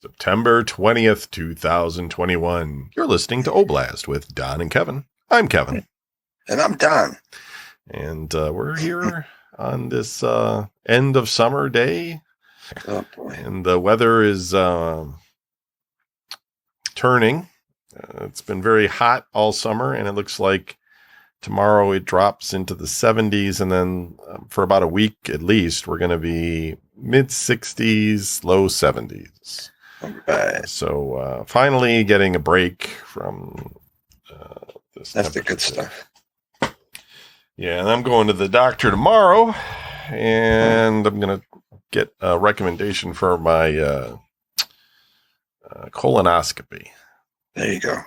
September 20th, 2021. You're listening to Oblast with Don and Kevin. I'm Kevin. And I'm Don. And we're here on this end of summer day. Oh, boy. And the weather is turning. It's been very hot all summer, and it looks like tomorrow it drops into the 70s. And then for about a week at least, we're going to be mid 60s, low 70s. Right. So finally getting a break from this. That's the good stuff. Yeah, and I'm going to the doctor tomorrow, and I'm going to get a recommendation for my colonoscopy. There you go.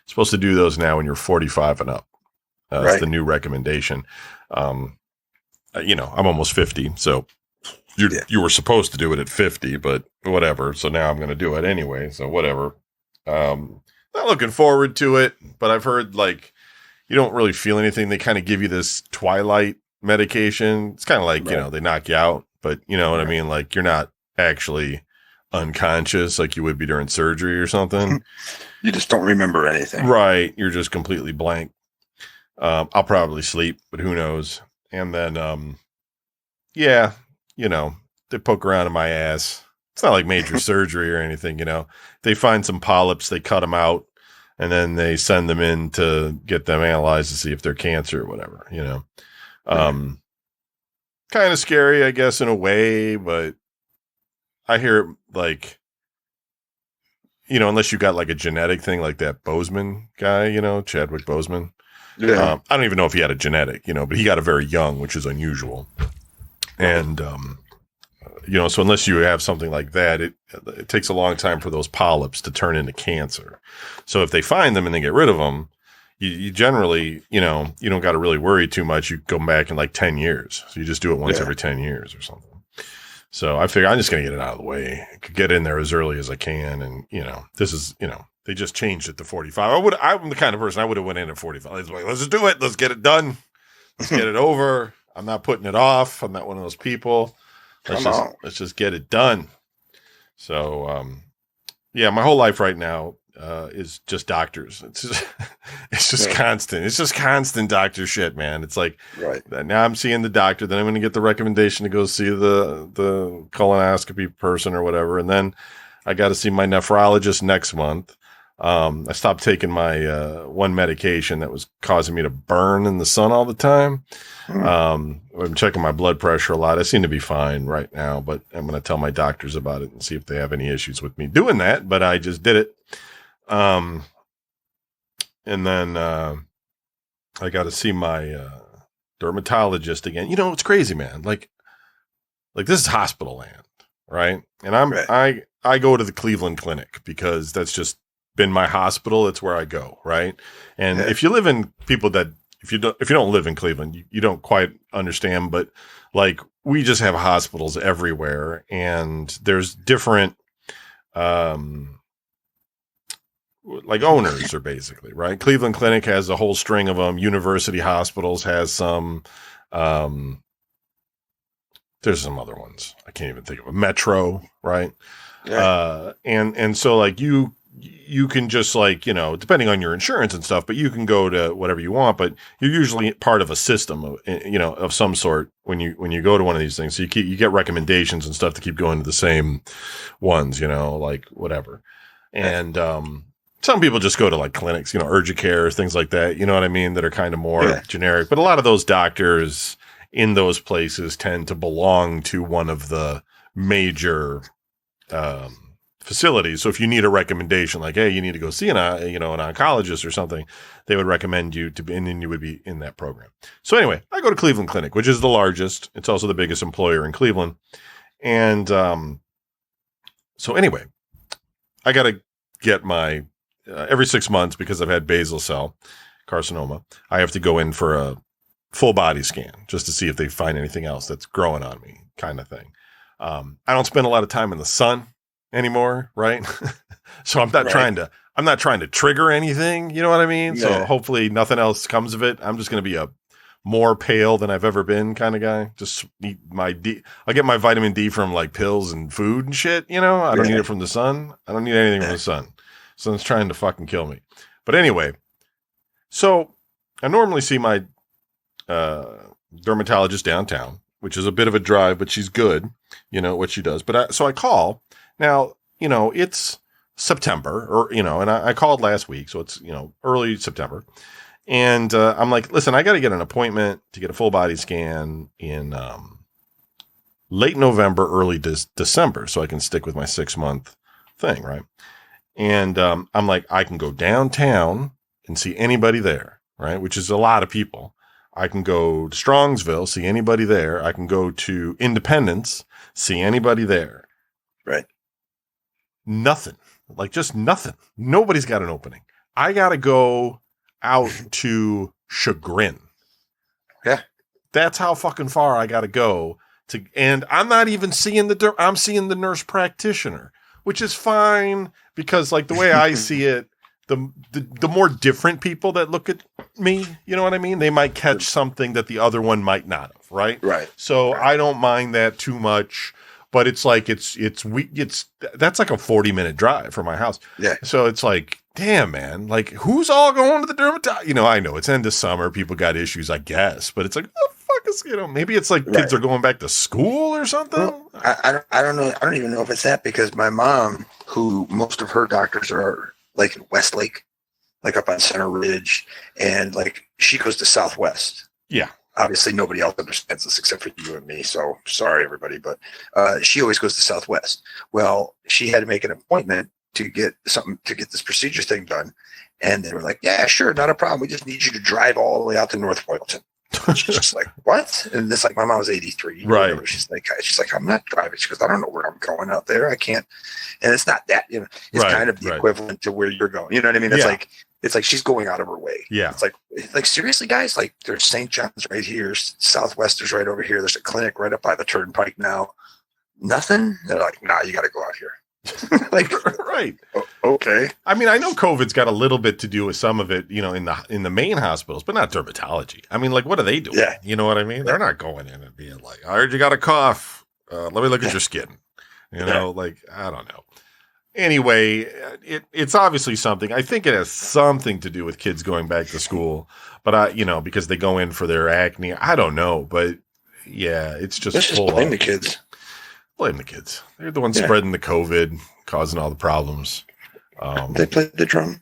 Supposed to do those now when you're 45 and up. Right. That's the new recommendation. I'm almost 50, so you were supposed to do it at 50, but whatever. So now I'm going to do it anyway. So whatever. Not looking forward to it, but I've heard like you don't really feel anything. They kind of give you this twilight medication. It's kind of like, right. They knock you out, but you know what I mean? Like you're not actually unconscious like you would be during surgery or something. You just don't remember anything. Right. You're just completely blank. I'll probably sleep, but who knows? And then, they poke around in my ass. It's not like major surgery or anything, They find some polyps, they cut them out, and then they send them in to get them analyzed to see if they're cancer or whatever, Kind of scary, I guess, in a way, but I hear it like, unless you got like a genetic thing like that Bozeman guy, Chadwick Boseman. Yeah. I don't even know if he had a genetic, but he got it very young, which is unusual. And, so unless you have something like that, it takes a long time for those polyps to turn into cancer. So if they find them and they get rid of them, you generally, you don't got to really worry too much. You go back in like 10 years. So you just do it once every 10 years or something. So I figure I'm just going to get it out of the way. I could get in there as early as I can. And, this is, they just changed it to 45. I'm the kind of person I would have went in at 45. I was like, let's just do it. Let's get it done. Let's get it over. I'm not putting it off. I'm not one of those people. Let's just get it done. So, my whole life right now is just doctors. It's just constant. It's just constant doctor shit, man. It's like, now I'm seeing the doctor, then I'm going to get the recommendation to go see the colonoscopy person or whatever. And then I got to see my nephrologist next month. I stopped taking my one medication that was causing me to burn in the sun all the time. I'm checking my blood pressure a lot. I seem to be fine right now, but I'm going to tell my doctors about it and see if they have any issues with me doing that. But I just did it. And then I got to see my dermatologist again. It's crazy, man. Like this is hospital land, right? And I go to the Cleveland Clinic because that's just been my hospital. It's where I go, right? And if you live in if you don't live in Cleveland, you don't quite understand, but like we just have hospitals everywhere, and there's different like owners are basically, right? Cleveland Clinic has a whole string of them. University Hospitals has some. There's some other ones I can't even think of. Metro, right? Yeah. And so like you can just like, depending on your insurance and stuff, but you can go to whatever you want, but you're usually part of a system of, of some sort when you go to one of these things. So you get recommendations and stuff to keep going to the same ones, like whatever. And, some people just go to like clinics, Urgicare, things like that, you know what I mean? That are kind of more generic, but a lot of those doctors in those places tend to belong to one of the major, facilities. So if you need a recommendation, like, hey, you need to go see an oncologist or something, they would recommend you to be, and then you would be in that program. So anyway, I go to Cleveland Clinic, which is the largest. It's also the biggest employer in Cleveland. And, so anyway, I got to get my, every 6 months because I've had basal cell carcinoma, I have to go in for a full body scan just to see if they find anything else that's growing on me kind of thing. I don't spend a lot of time in the sun anymore, right? So I'm not trying to trigger anything, you know what I mean? Yeah. So hopefully nothing else comes of it. I'm just going to be a more pale than I've ever been kind of guy. Just eat my I get my vitamin D from like pills and food and shit. You know, I don't need it from the sun. I don't need anything from the sun. Sun's trying to fucking kill me. But anyway, so I normally see my dermatologist downtown, which is a bit of a drive, but she's good, you know, what she does. But so I call now, you know, it's September or, you know, and I called last week. So it's, you know, early September. And I'm like, listen, I got to get an appointment to get a full body scan in late November, early December, so I can stick with my 6-month thing, right? And I'm like, I can go downtown and see anybody there, right? Which is a lot of people. I can go to Strongsville, see anybody there. I can go to Independence, see anybody there. Right. Nothing. Like just nothing. Nobody's got an opening. I got to go out to Chagrin. Yeah. That's how fucking far I got to go to, and I'm not even seeing I'm seeing the nurse practitioner, which is fine because like the way I see it, the more different people that look at me, you know what I mean? They might catch something that the other one might not have. Right. Right. So I don't mind that too much. But it's like that's like a 40-minute drive from my house. Yeah. So it's like, damn, man, like who's all going to the dermatologist? You know, I know it's end of summer, people got issues, I guess, but it's like, what the fuck is, you know, maybe it's like kids are going back to school or something. Well, I don't know. I don't even know if it's that because my mom, who most of her doctors are like in Westlake, like up on Center Ridge, and like she goes to Southwest. Yeah. Obviously, nobody else understands this except for you and me. So sorry, everybody. But she always goes to Southwest. Well, she had to make an appointment to get this procedure thing done. And they were like, yeah, sure. Not a problem. We just need you to drive all the way out to North Boylston. She's just like, what? And it's like, my mom was 83. Right. Whatever. She's like, I'm not driving. She goes, I don't know where I'm going out there. I can't. And it's not that, you know, it's kind of the equivalent to where you're going. You know what I mean? It's like she's going out of her way. Yeah. It's like seriously, guys, like there's St. John's right here. Southwest is right over here. There's a clinic right up by the turnpike now. Nothing. They're like, nah, you got to go out here. Like, right. Okay. I mean, I know COVID's got a little bit to do with some of it, you know, in the main hospitals, but not dermatology. I mean, like, what are they doing? Yeah. You know what I mean? They're not going in and being like, I heard you got a cough. Let me look at your skin. You know, like, I don't know. Anyway, it's obviously something. I think it has something to do with kids going back to school, but you know, because they go in for their acne. I don't know, but yeah, it's just blame the kids. Blame the kids. They're the ones spreading the COVID, causing all the problems. They played the drum.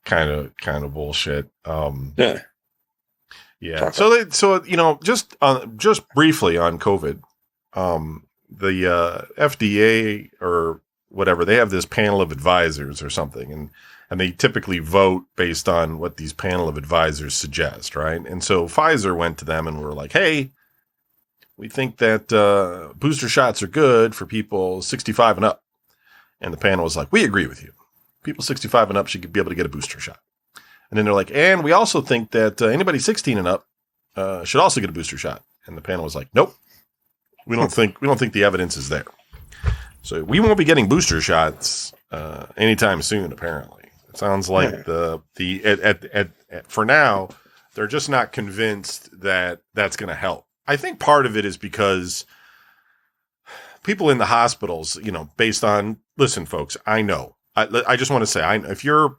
kind of bullshit. Yeah. So you know, just briefly on COVID, the FDA or whatever, they have this panel of advisors or something, and they typically vote based on what these panel of advisors suggest, right? And so Pfizer went to them and were like, hey, we think that booster shots are good for people 65 and up. And the panel was like, we agree with you. People 65 and up should be able to get a booster shot. And then they're like, and we also think that anybody 16 and up should also get a booster shot. And the panel was like, nope. We don't think the evidence is there. So we won't be getting booster shots anytime soon, apparently. It sounds like for now, they're just not convinced that that's going to help. I think part of it is because people in the hospitals, you know, based on, listen, folks, I know. I just want to say, if you're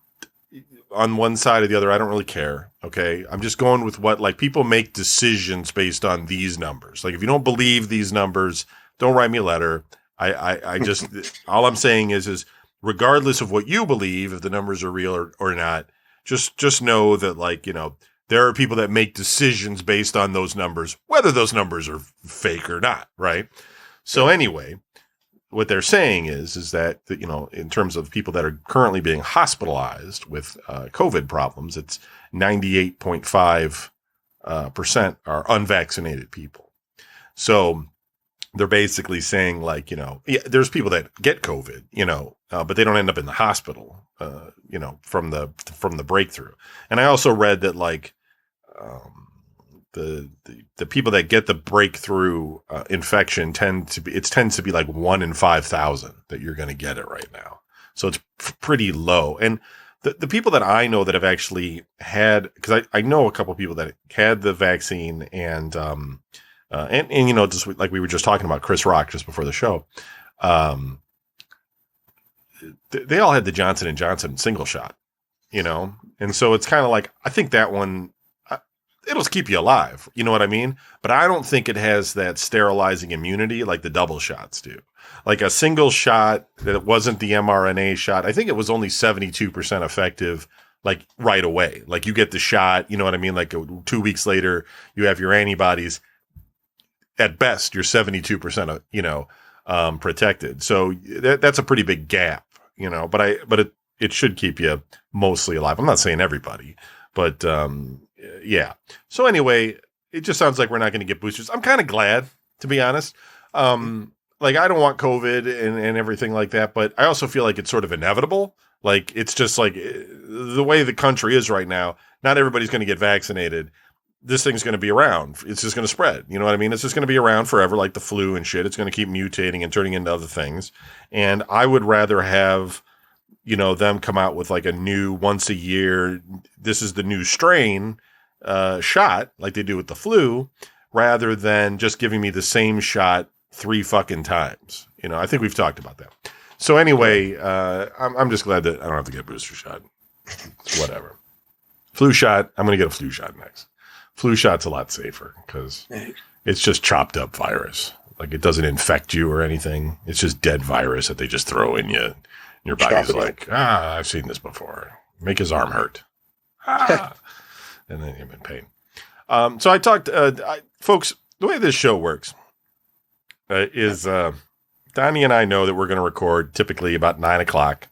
on one side or the other, I don't really care. Okay. I'm just going with what, like, people make decisions based on these numbers. Like, if you don't believe these numbers, don't write me a letter. I just, all I'm saying is regardless of what you believe, if the numbers are real or not, just know that, like, you know, there are people that make decisions based on those numbers, whether those numbers are fake or not. Right. So anyway, what they're saying is that, you know, in terms of people that are currently being hospitalized with COVID problems, it's 98.5% are unvaccinated people. So they're basically saying, like, you know, there's people that get COVID, you know, but they don't end up in the hospital, you know, from the breakthrough. And I also read that, like, the people that get the breakthrough infection tends to be like 1 in 5,000 that you're going to get it right now. So it's pretty low. And the people that I know that have actually had, because I know a couple of people that had the vaccine and you know, just like we were just talking about Chris Rock just before the show, um, they all had the Johnson and Johnson single shot, you know, and so it's kind of like I think that one it'll keep you alive, you know what I mean? But I don't think it has that sterilizing immunity like the double shots do. Like a single shot that it wasn't the mRNA shot. I think it was only 72% effective, like right away. Like you get the shot, you know what I mean? Like 2 weeks later, you have your antibodies. At best, you're 72%, protected. So that's a pretty big gap, you know, but it should keep you mostly alive. I'm not saying everybody, but yeah. So anyway, it just sounds like we're not going to get boosters. I'm kind of glad, to be honest. Like I don't want COVID and everything like that, but I also feel like it's sort of inevitable. Like it's just like the way the country is right now, not everybody's going to get vaccinated. This thing's going to be around. It's just going to spread. You know what I mean? It's just going to be around forever, like the flu and shit. It's going to keep mutating and turning into other things. And I would rather have, you know, them come out with like a new once a year, this is the new strain shot like they do with the flu, rather than just giving me the same shot 3 fucking times. You know, I think we've talked about that. So anyway, I'm just glad that I don't have to get a booster shot. Whatever. Flu shot. I'm going to get a flu shot next. Flu shot's a lot safer because it's just chopped up virus. Like it doesn't infect you or anything. It's just dead virus that they just throw in you. Your body's like, I've seen this before. Make his arm hurt. And then you're in pain. So I talked, folks, the way this show works is Donnie and I know that we're going to record typically about 9 o'clock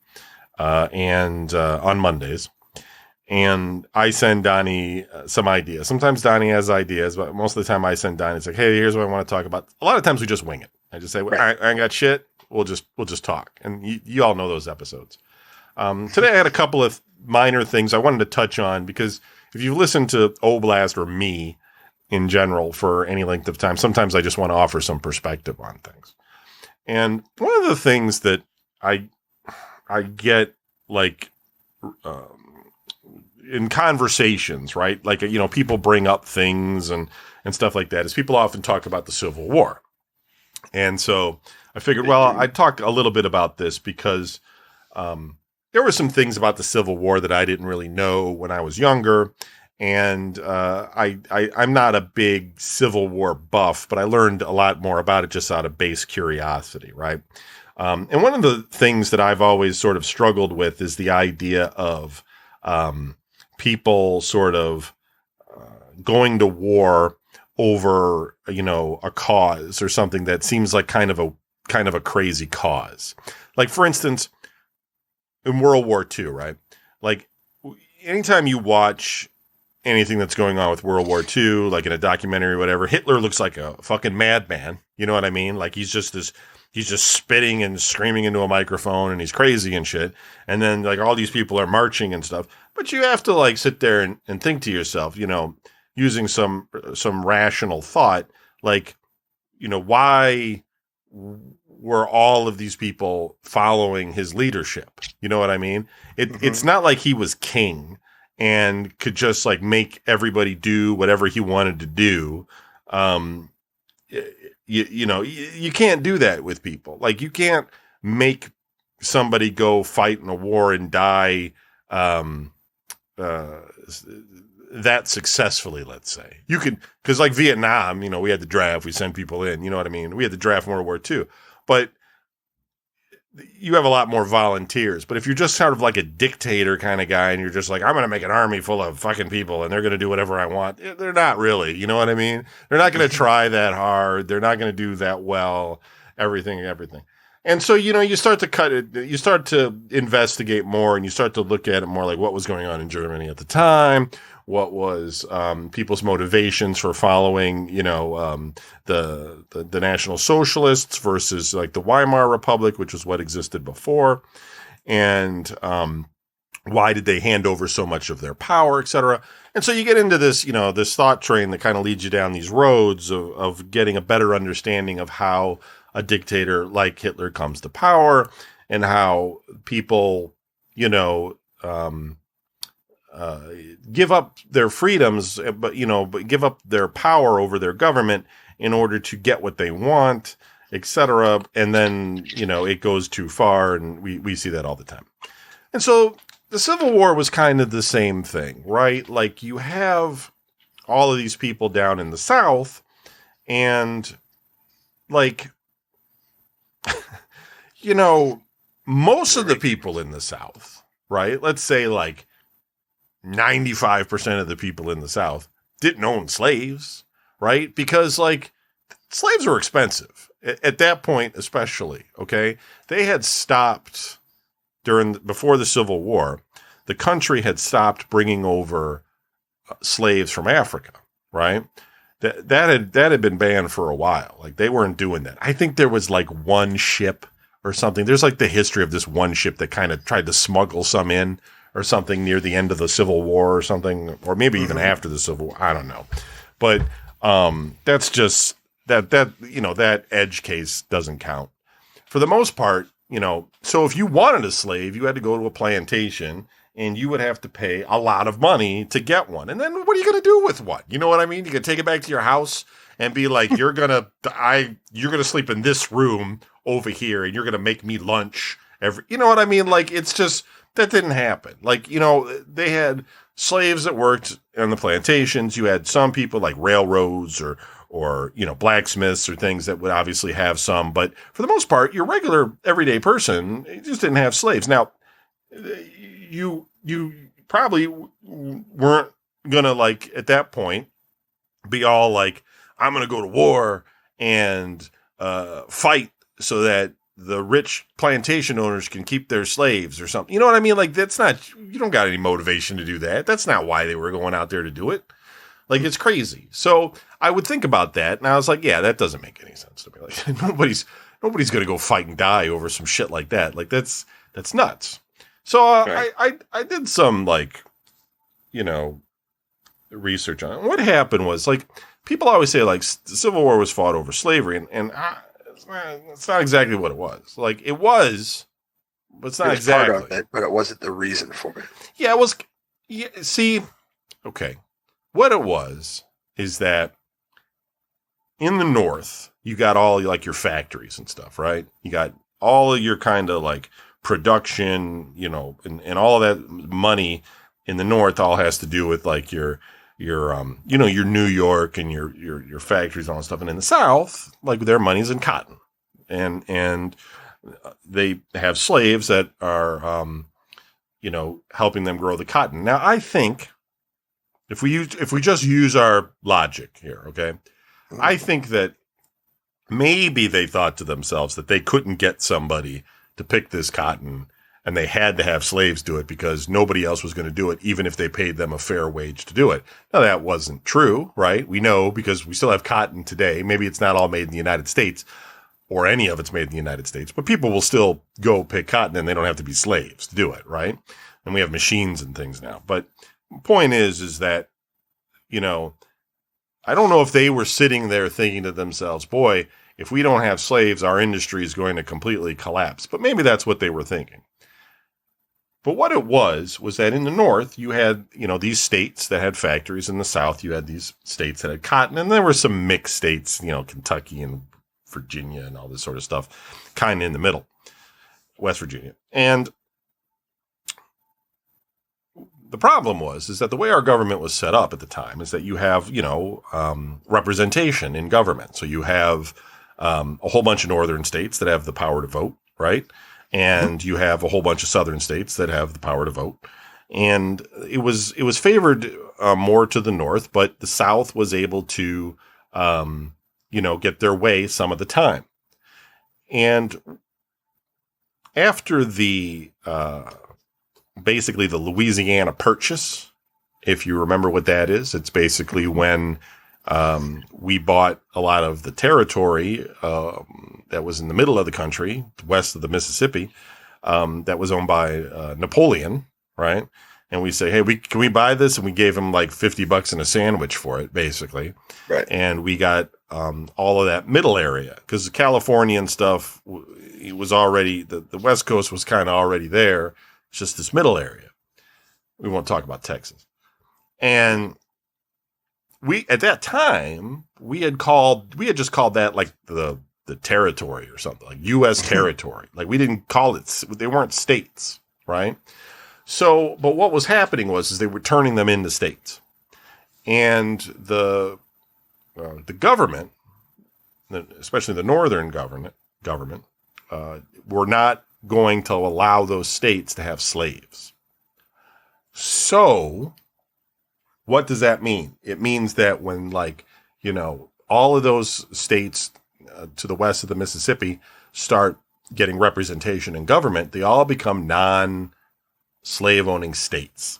and on Mondays. And I send Donnie some ideas. Sometimes Donnie has ideas, but most of the time I send Donnie, it's like, hey, here's what I want to talk about. A lot of times we just wing it. I just say, well, I ain't got shit. We'll just talk. And you all know those episodes. Today I had a couple of minor things I wanted to touch on because if you've listened to Oblast or me in general for any length of time, sometimes I just want to offer some perspective on things. And one of the things that I get like, in conversations, right? Like, you know, people bring up things and stuff like that is people often talk about the Civil War. And so I figured, well, I'd talk a little bit about this because there were some things about the Civil War that I didn't really know when I was younger. And I'm not a big Civil War buff, but I learned a lot more about it just out of base curiosity, right? And one of the things that I've always sort of struggled with is the idea of people sort of going to war over, you know, a cause or something that seems like kind of a crazy cause. Like, for instance, in World War II, right? Like, anytime you watch anything that's going on with World War II, like in a documentary or whatever, Hitler looks like a fucking madman. You know what I mean? Like, he's just spitting and screaming into a microphone and he's crazy and shit. And then like all these people are marching and stuff. But you have to like sit there and think to yourself, you know, using some rational thought, like, you know, why were all of these people following his leadership? You know what I mean? It's not like he was king and could just like make everybody do whatever he wanted to do. You can't do that with people. Like you can't make somebody go fight in a war and die that successfully, let's say. You could, because like Vietnam, you know, we had the draft, we send people in, you know what I mean? We had the draft in World War II. But you have a lot more volunteers. But if you're just sort of like a dictator kind of guy and you're just like, I'm going to make an army full of fucking people and they're going to do whatever I want, they're not really, you know what I mean? They're not going to try that hard. They're not going to do that well, everything. And so, you know, you start to investigate more and you start to look at it more like what was going on in Germany at the time, what was people's motivations for following, you know, the National Socialists versus like the Weimar Republic, which was what existed before. And why did they hand over so much of their power, et cetera. And so you get into this, you know, this thought train that kind of leads you down these roads of getting a better understanding of how a dictator like Hitler comes to power and how people, you know, give up their freedoms, but give up their power over their government in order to get what they want, etc. And then, it goes too far, and we see that all the time. And so the Civil War was kind of the same thing, right? Like, you have all of these people down in the South, and like, most of the people in the South, right? Let's say like 95% of the people in the South didn't own slaves, right? Because like slaves were expensive at that point, especially. Okay. They had stopped before the Civil War. The country had stopped bringing over slaves from Africa, right? That had been banned for a while. Like, they weren't doing that. I think there was like one ship or something. There's like the history of this one ship that kind of tried to smuggle some in or something near the end of the Civil War or something, or maybe even after the Civil War. I don't know. But that's just that edge case doesn't count. For the most part, so if you wanted a slave, you had to go to a plantation and you would have to pay a lot of money to get one. And then what are you going to do with one? You know what I mean? You can take it back to your house and be like, you're going to sleep in this room over here and you're going to make me lunch you know what I mean? Like, it's just, that didn't happen. Like, they had slaves that worked on the plantations. You had some people like railroads or blacksmiths or things that would obviously have some, but for the most part, your regular everyday person just didn't have slaves. Now, you probably weren't gonna, like, at that point be all like, I'm gonna go to war and fight so that the rich plantation owners can keep their slaves or something. You know what I mean? Like, you don't got any motivation to do that. That's not why they were going out there to do it. Like, it's crazy. So I would think about that, and I was like, yeah, that doesn't make any sense to me. Like, nobody's going to go fight and die over some shit like that. Like, that's nuts. So right. I did some, like, research on it. What happened was, like, people always say, like, the Civil War was fought over slavery, and it's not exactly what it was. Like, it was, but it's not exactly. Part of it, but it wasn't the reason for it. Yeah, it was. Yeah, see, okay. What it was is that in the North, you got all, like, your factories and stuff, right? You got all of your kind of, like, production, and all of that money in the North all has to do with, like, your New York and your factories and all that stuff. And in the South, like, their money's in cotton, and they have slaves that are, helping them grow the cotton. Now, I think if we just use our logic here, okay, I think that maybe they thought to themselves that they couldn't get somebody to pick this cotton, and they had to have slaves do it because nobody else was going to do it, even if they paid them a fair wage to do it. Now, that wasn't true, right? We know, because we still have cotton today. Maybe it's not all made in the United States, or any of it's made in the United States, but people will still go pick cotton, and they don't have to be slaves to do it, right? And we have machines and things now. But the point is that, I don't know if they were sitting there thinking to themselves, boy, if we don't have slaves, our industry is going to completely collapse. But maybe that's what they were thinking. But what it was that in the North, you had, these states that had factories. In the South, you had these states that had cotton. And there were some mixed states, Kentucky and Virginia and all this sort of stuff, kind of in the middle, West Virginia. And the problem is that the way our government was set up at the time is that you have, representation in government. So you have a whole bunch of northern states that have the power to vote, right? And you have a whole bunch of southern states that have the power to vote. And it was favored more to the north, but the South was able to, get their way some of the time. And after the basically the Louisiana Purchase, if you remember what that is, it's basically when we bought a lot of the territory that was in the middle of the country, west of the Mississippi, that was owned by Napoleon, right? And we say, hey, can we buy this? And we gave him like $50 and a sandwich for it, basically. Right. And we got all of that middle area, because the Californian stuff, it was already, the West Coast was kind of already there. It's just this middle area. We won't talk about Texas. And at that time, we had just called that like the territory or something, like U.S. territory. Like we didn't call it, they weren't states, right? So, but what was happening is they were turning them into states. And the government, especially the northern government, were not going to allow those states to have slaves. So, what does that mean? It means that when, like, you know, all of those states to the west of the Mississippi start getting representation in government, they all become non-slave owning states.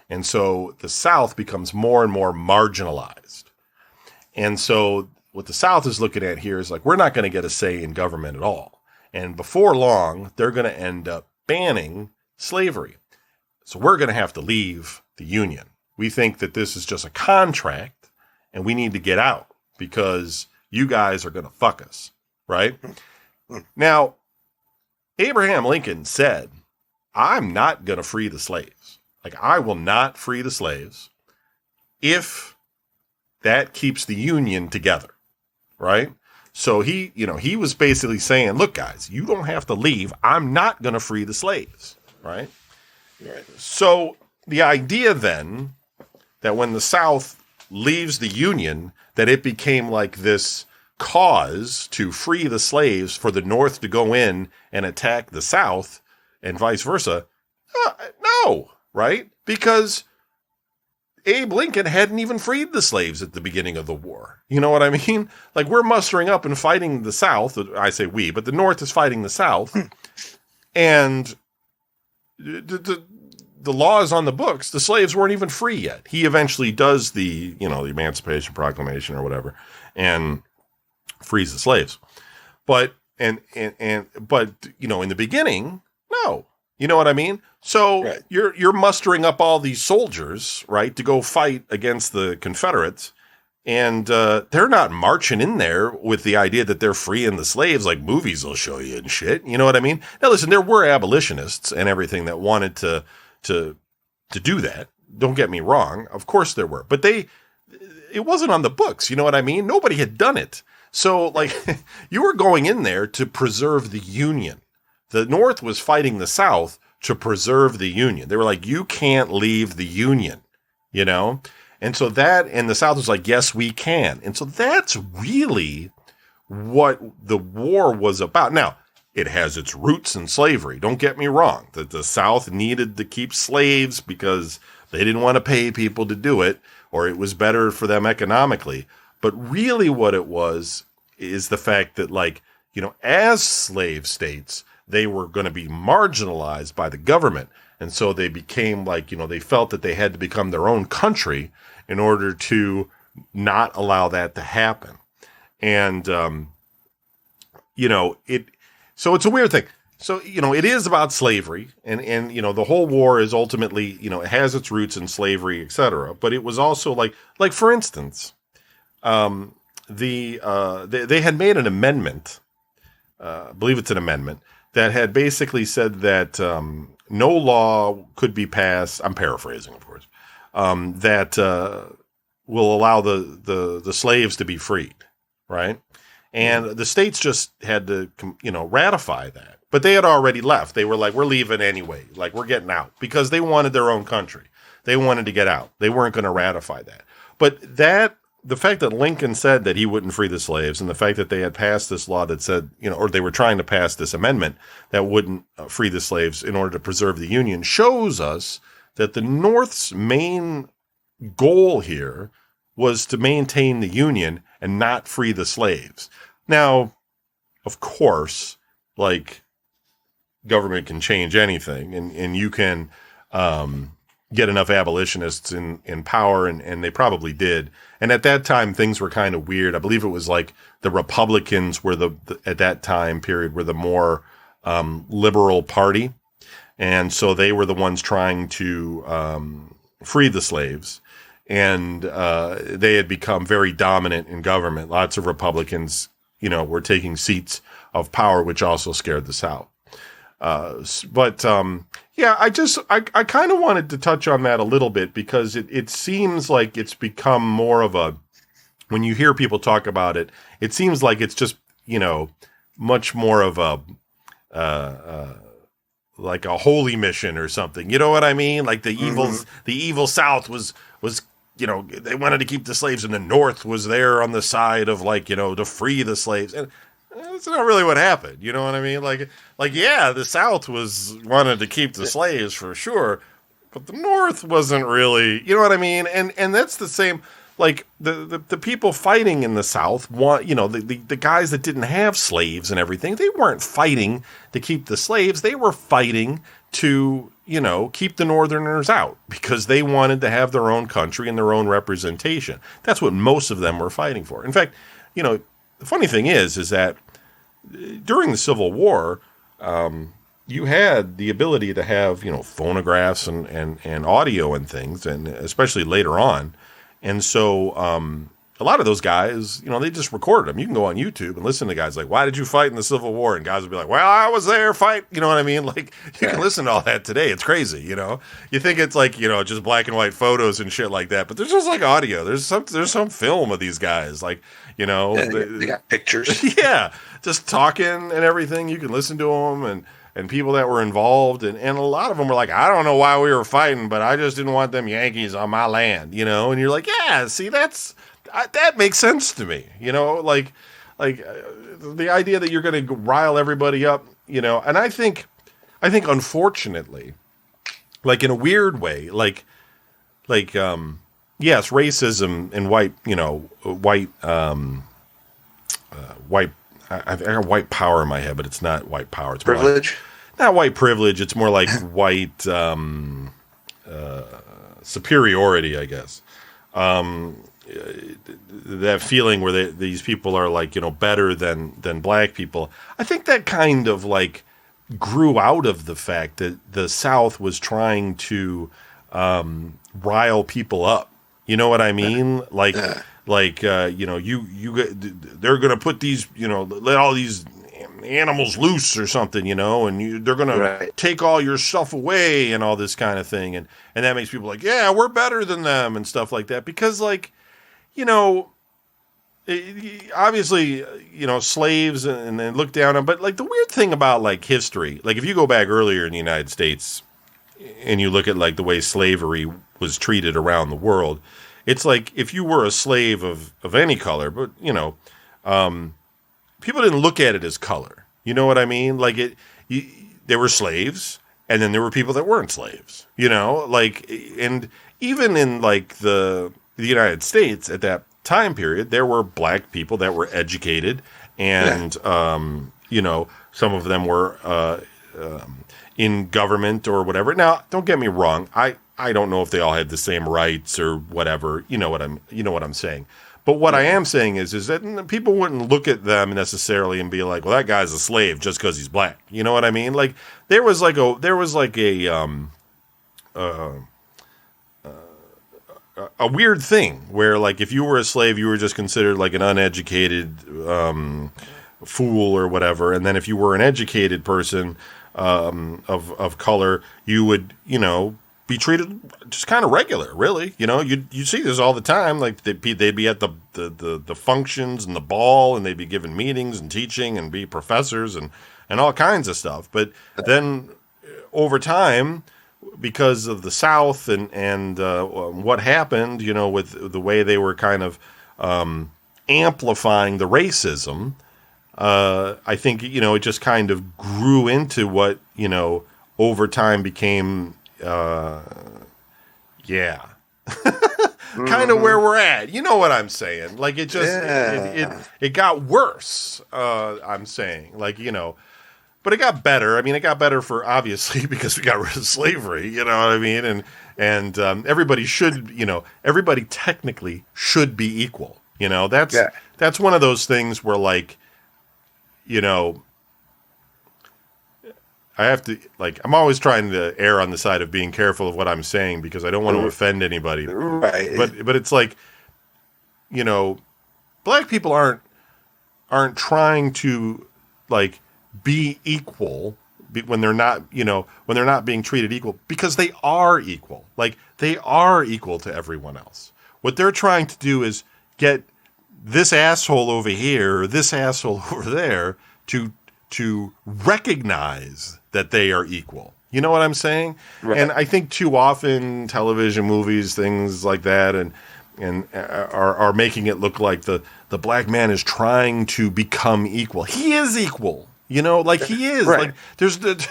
And so the South becomes more and more marginalized. And so what the South is looking at here is like, we're not going to get a say in government at all. And before long, they're going to end up banning slavery. So we're going to have to leave the Union. We think that this is just a contract and we need to get out because you guys are going to fuck us, right? Now, Abraham Lincoln said, I'm not going to free the slaves. Like, I will not free the slaves if that keeps the Union together, right? So he was basically saying, look, guys, you don't have to leave. I'm not going to free the slaves, right? Right. So the idea then that when the South leaves the Union, that it became like this cause to free the slaves for the North to go in and attack the South and vice versa. No, right? Because Abe Lincoln hadn't even freed the slaves at the beginning of the war. You know what I mean? Like, we're mustering up and fighting the South. I say we, but the North is fighting the South. And the law is on the books. The slaves weren't even free yet. He eventually does the Emancipation Proclamation or whatever and frees the slaves. But in the beginning, no. You know what I mean? So right. You're mustering up all these soldiers, right, to go fight against the Confederates. And they're not marching in there with the idea that they're freeing the slaves like movies will show you and shit. You know what I mean? Now, listen, there were abolitionists and everything that wanted to do that. Don't get me wrong. Of course there were. But it wasn't on the books. You know what I mean? Nobody had done it. So, like, you were going in there to preserve the Union. The North was fighting the South to preserve the Union. They were like, you can't leave the Union, you know? And so and the South was like, yes, we can. And so that's really what the war was about. Now, it has its roots in slavery. Don't get me wrong. That the South needed to keep slaves because they didn't want to pay people to do it, or it was better for them economically. But really what it was is the fact that, like, you know, as slave states, they were going to be marginalized by the government. And so they became like, you know, they felt that they had to become their own country in order to not allow that to happen. And, so it's a weird thing. So, you know, it is about slavery and, you know, the whole war is ultimately, you know, it has its roots in slavery, et cetera. But it was also like for instance, they had made an amendment, I believe it's an amendment, that had basically said that no law could be passed, I'm paraphrasing, of course, that will allow the slaves to be freed, right? And the states just had to, you know, ratify that. But they had already left. They were like, we're leaving anyway. Like, we're getting out. Because they wanted their own country. They wanted to get out. They weren't going to ratify that. But the fact that Lincoln said that he wouldn't free the slaves, and the fact that they had passed this law that said, you know, or they were trying to pass this amendment that wouldn't free the slaves in order to preserve the Union, shows us that the North's main goal here was to maintain the Union and not free the slaves. Now, of course, like, government can change anything, and you can get enough abolitionists in power, and they probably did. And at that time, things were kind of weird. I believe it was like the Republicans were at that time period were the more liberal party, and so they were the ones trying to free the slaves. And they had become very dominant in government. Lots of Republicans, you know, were taking seats of power, which also scared the South. Yeah, I kind of wanted to touch on that a little bit because it seems like it's become more of a, when you hear people talk about it, it seems like it's just, much more of a, like a holy mission or something. You know what I mean? Like the evil South was, they wanted to keep the slaves, and the North was there on the side of to free the slaves. And that's not really what happened. You know what I mean? Yeah, the South wanted to keep the slaves for sure, but the North wasn't really, you know what I mean? And that's the same, like the people fighting in the South the guys that didn't have slaves and everything, they weren't fighting to keep the slaves. They were fighting to, keep the Northerners out because they wanted to have their own country and their own representation. That's what most of them were fighting for. In fact, the funny thing is that during the Civil War, you had the ability to have, phonographs and audio and things, and especially later on. And so a lot of those guys, they just recorded them. You can go on YouTube and listen to guys like, why did you fight in the Civil War? And guys would be like, well, I was there fight. You know what I mean? Like, you can listen to all that today. It's crazy, You think it's like, just black and white photos and shit like that. But there's just like audio. There's some film of these guys. Like, they got pictures. Yeah, just talking and everything. You can listen to them and people that were involved. And a lot of them were like, I don't know why we were fighting, but I just didn't want them Yankees on my land, And you're like, yeah, see, that makes sense to me, the idea that you're going to rile everybody up, and I think unfortunately, like in a weird way, yes, racism and white I got white power in my head, but it's not white power. It's privilege. Not white privilege. It's more like white superiority, I guess. That feeling where these people are like, better than black people. I think that kind of like grew out of the fact that the South was trying to rile people up. You know what I mean? They're going to put these, let all these animals loose or something, and they're going to take all your stuff away and all this kind of thing. And that makes people like, yeah, we're better than them and stuff like that. Because obviously, slaves and then look down on, but like the weird thing about like history, like if you go back earlier in the United States and you look at like the way slavery was treated around the world, it's like if you were a slave of any color, but people didn't look at it as color. You know what I mean? Like there were slaves, and then there were people that weren't slaves. And even in like the United States at that time period, there were black people that were educated, and some of them were in government or whatever. Now, don't get me wrong. I don't know if they all had the same rights or whatever. You know what I'm saying. But what I am saying is that people wouldn't look at them necessarily and be like, well, that guy's a slave just because he's black. You know what I mean? Like there was like a weird thing where like if you were a slave, you were just considered like an uneducated fool or whatever, and then if you were an educated person of color, you would be treated just kind of regular, really. You see this all the time. Like they'd be at the functions and the ball, and they'd be given meetings and teaching and be professors and all kinds of stuff. But then over time, because of the South and what happened, with the way they were kind of amplifying the racism, I think, it just kind of grew into what, over time became, kind of where we're at. You know what I'm saying? Like it just, it got worse, I'm saying. Like, but it got better. I mean, it got better for obviously because we got rid of slavery. You know what I mean? And everybody should, everybody technically should be equal. That's one of those things where like, I have to like. I'm always trying to err on the side of being careful of what I'm saying because I don't want to offend anybody. Right. But it's like, black people aren't trying to like be equal when they're not, when they're not being treated equal, because they are equal. Like, they are equal to everyone else. What they're trying to do is get this asshole over here, or this asshole over there, to recognize that they are equal. You know what I'm saying? Right. And I think too often television, movies, things like that, and are making it look like the black man is trying to become equal. He is equal. He is. Right. Like, there's the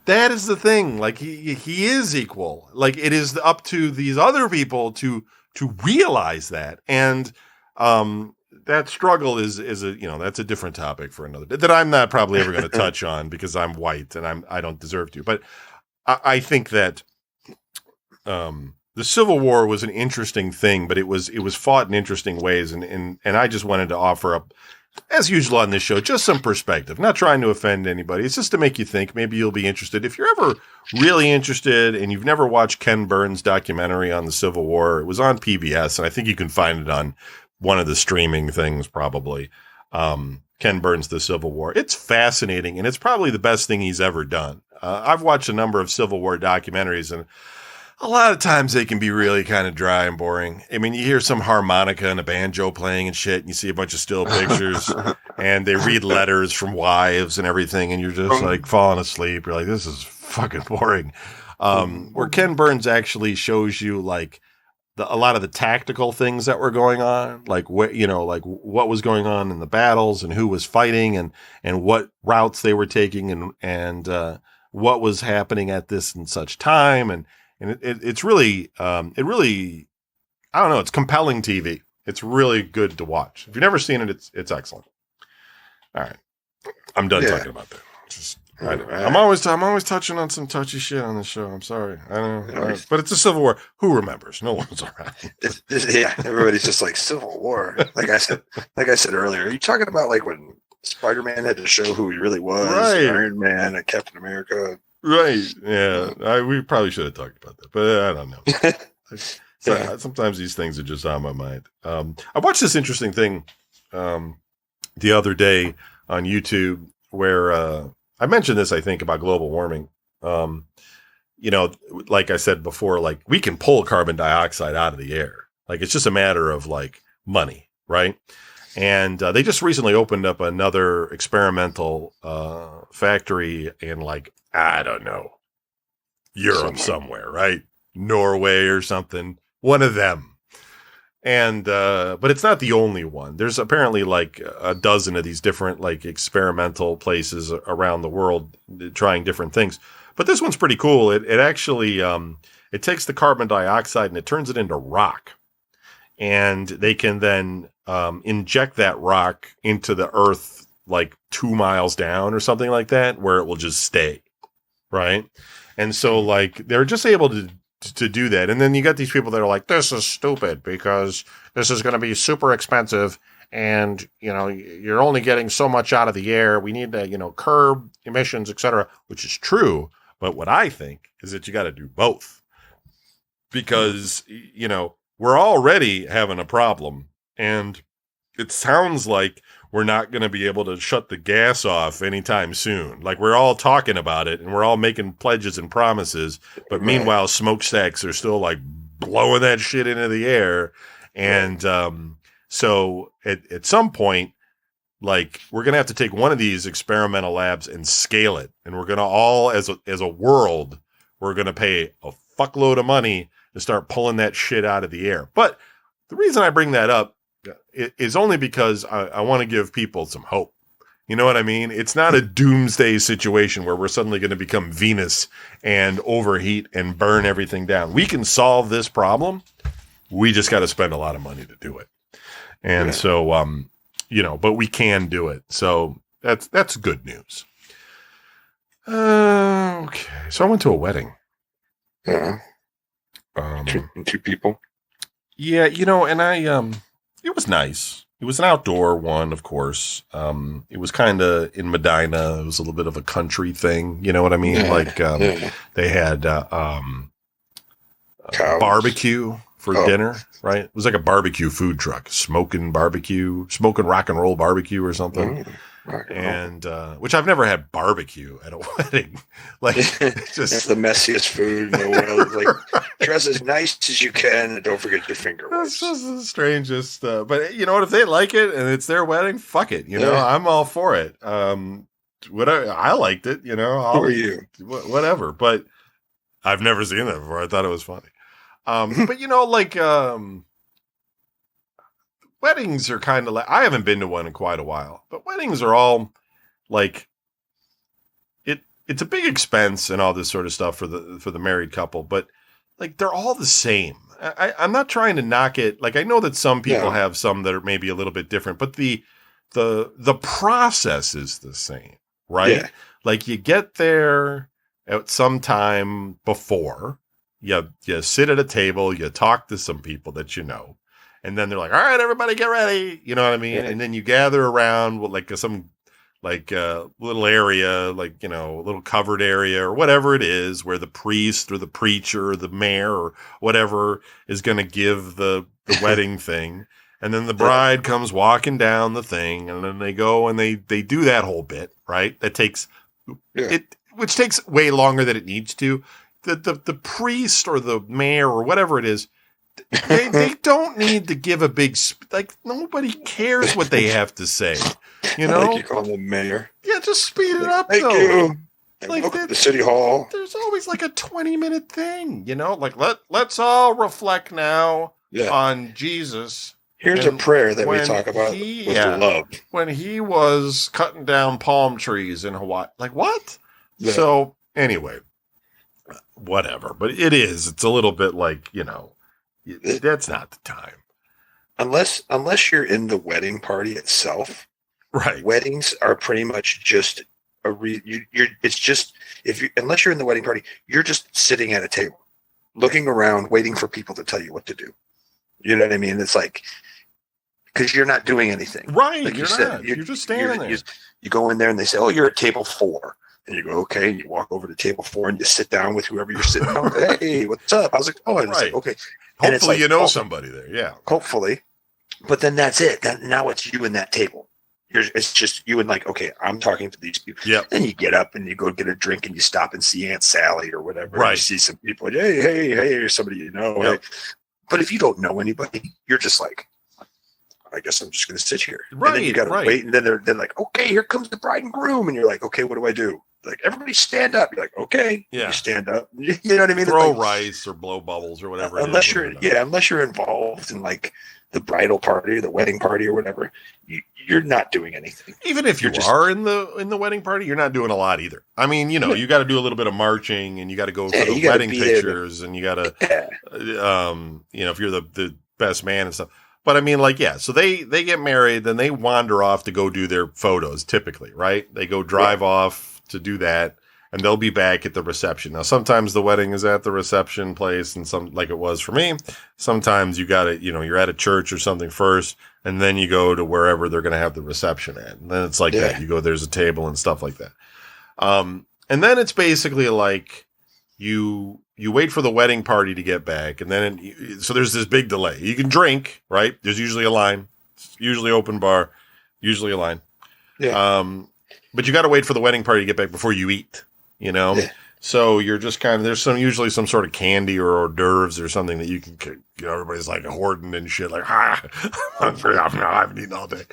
that is the thing. Like, he is equal. Like, it is up to these other people to realize that. And that struggle is that's a different topic for another day that I'm not probably ever going to touch on, because I'm white and I don't deserve to. But I think that the Civil War was an interesting thing, but it was fought in interesting ways, and I just wanted to offer up, as usual on this show, just some perspective. Not trying to offend anybody. It's just to make you think. Maybe you'll be interested. If you're ever really interested and you've never watched Ken Burns' documentary on the Civil War, it was on PBS, and I think you can find it on one of the streaming things probably. Ken Burns' The Civil War. It's fascinating, and it's probably the best thing he's ever done. I've watched a number of Civil War documentaries, and a lot of times they can be really kind of dry and boring. I mean, you hear some harmonica and a banjo playing and shit, and you see a bunch of still pictures, and they read letters from wives and everything, and you're just like falling asleep. You're like, this is fucking boring. Where Ken Burns actually shows you like a lot of the tactical things that were going on, like what was going on in the battles and who was fighting and what routes they were taking and what was happening at this and such time. And it's really, I don't know, it's compelling TV. It's really good to watch. If you've never seen it, it's excellent. All right. I'm done talking about that. I'm always touching on some touchy shit on the show. I'm sorry. I don't know. But it's a Civil War. Who remembers? No one's around. Everybody's just like, Civil War. Like I said earlier, are you talking about like when Spider-Man had to show who he really was? Right. Iron Man and Captain America. Right. Yeah. We probably should have talked about that, but I don't know. Sometimes these things are just on my mind. I watched this interesting thing the other day on YouTube where I mentioned this, I think, about global warming. Like I said before, like we can pull carbon dioxide out of the air. Like it's just a matter of like money, right? And they just recently opened up another experimental factory in like, I don't know, Europe somewhere, right? Norway or something, one of them. And, but it's not the only one. There's apparently like a dozen of these different like experimental places around the world trying different things. But this one's pretty cool. It actually, it takes the carbon dioxide and it turns it into rock. And they can then inject that rock into the earth like 2 miles down or something like that, where it will just stay. Right. And so like they're just able to do that. And then you got these people that are like, this is stupid because this is going to be super expensive. And, you're only getting so much out of the air. We need to, curb emissions, et cetera, which is true. But what I think is that you got to do both because, we're already having a problem. And it sounds like we're not going to be able to shut the gas off anytime soon. Like we're all talking about it and we're all making pledges and promises. But meanwhile, smokestacks are still like blowing that shit into the air. And so at some point, like we're going to have to take one of these experimental labs and scale it. And we're going to all, as a world, we're going to pay a fuckload of money to start pulling that shit out of the air. But the reason I bring that up is only because I want to give people some hope. You know what I mean? It's not a doomsday situation where we're suddenly going to become Venus and overheat and burn everything down. We can solve this problem. We just got to spend a lot of money to do it. And so, but we can do it. So that's good news. Okay. So I went to a wedding. Yeah. Two people. Yeah. And it was nice. It was an outdoor one, of course. It was kind of in Medina. It was a little bit of a country thing. You know what I mean? They had barbecue for dinner, right? It was like a barbecue food truck, smoking rock and roll barbecue or something. And which I've never had barbecue at a wedding. Like, it's the messiest food in the world. Like, dress as nice as you can, and don't forget your finger wipes. That's just the strangest. But you know what? If they like it and it's their wedding, fuck it. You know, I'm all for it. Whatever. I liked it. You know, who are you? Whatever. But I've never seen that before. I thought it was funny. But you know, like weddings are kind of like, I haven't been to one in quite a while, but weddings are all like, it's a big expense and all this sort of stuff for the married couple, but like they're all the same. I'm not trying to knock it. Like, I know that some people have some that are maybe a little bit different, but the process is the same, right? Yeah. Like, you get there at some time before, you sit at a table, you talk to some people that you know, and then they're like, all right, everybody get ready. You know what I mean? Yeah. And then you gather around with like some little area, like, you know, a little covered area or whatever it is, where the priest or the preacher or the mayor or whatever is going to give the wedding thing. And then the bride comes walking down the thing, and then they go and they do that whole bit, right? That takes which takes way longer than it needs to. The priest or the mayor or whatever it is, they don't need to give a big like, nobody cares what they have to say, you know. Like, you call them mayor. Yeah, just speed it up. Thank you. Like, welcome to the city hall. There's always like a 20-minute thing, you know. Like, let's all reflect now on Jesus. Here's a prayer that we talk about with love. When he was cutting down palm trees in Hawaii, like, what? Yeah. So anyway, whatever. But it's a little bit like, you know. That's not the time. Unless you're in the wedding party itself, right? Weddings are pretty much just it's just, unless you're in the wedding party, you're just sitting at a table, looking around, waiting for people to tell you what to do. You know what I mean? It's like, because you're not doing anything, right? Like you're just standing there. You go in there and they say, "Oh, you're at table 4." And you go, okay, and you walk over to table 4 and you sit down with whoever you're sitting down with. Hey, what's up? How's it going? It's like, okay. And hopefully like, you know somebody there, yeah. Hopefully. But then that's it. Now it's you and that table. It's just you and, like, okay, I'm talking to these people. Yeah. Then you get up and you go get a drink and you stop and see Aunt Sally or whatever. Right. And you see some people, hey, or somebody you know. Yep. But if you don't know anybody, you're just like, I guess I'm just going to sit here. Right. And then you got to wait. And then they're like, okay, here comes the bride and groom. And you're like, okay, what do I do? Like, everybody stand up. You're like, okay. Yeah. You stand up. You know what I mean? Throw like, rice or blow bubbles or whatever. Unless you're involved in, like, the bridal party or the wedding party or whatever, you're not doing anything. Even if you are in the wedding party, you're not doing a lot either. I mean, you know, you got to do a little bit of marching, and you got to go for the wedding pictures, and you got to, you know, if you're the best man and stuff. But I mean, like, so they get married, then they wander off to go do their photos, typically, right? They go drive off to do that, and they'll be back at the reception. Now, sometimes the wedding is at the reception place, and some, like it was for me, sometimes you got it, you know, you're at a church or something first, and then you go to wherever they're going to have the reception at. And then it's like that. You go, there's a table and stuff like that. And then it's basically like you wait for the wedding party to get back, and then so there's this big delay. You can drink, right? There's usually a line. It's usually open bar, usually a line. Yeah. But you got to wait for the wedding party to get back before you eat, you know? Yeah. So you're just kind of, there's usually some sort of candy or hors d'oeuvres or something that you can, you know, everybody's like hoarding and shit, like, I'm hungry, I haven't eaten all day.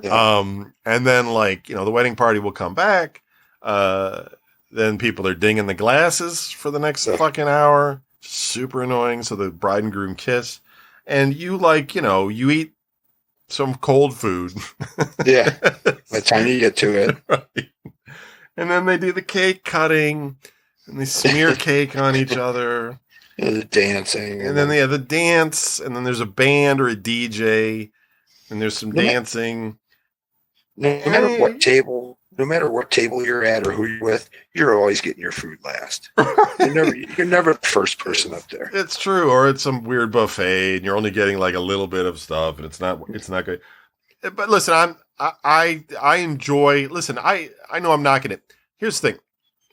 Yeah. And then, like, you know, the wedding party will come back. Then people are dinging the glasses for the next fucking hour. Super annoying. So the bride and groom kiss. And you, like, you know, you eat some cold food. Yeah. By the time you get to it. Right. And then they do the cake cutting, and they smear cake on each other. And the dancing. And then they have the dance, and then there's a band or a DJ, and there's some dancing. No matter what table you're at or who you're with, you're always getting your food last. You're never the first person up there. It's true. Or it's some weird buffet, and you're only getting like a little bit of stuff, and it's not good. But listen, I enjoy. Listen, I know I'm knocking it. Here's the thing.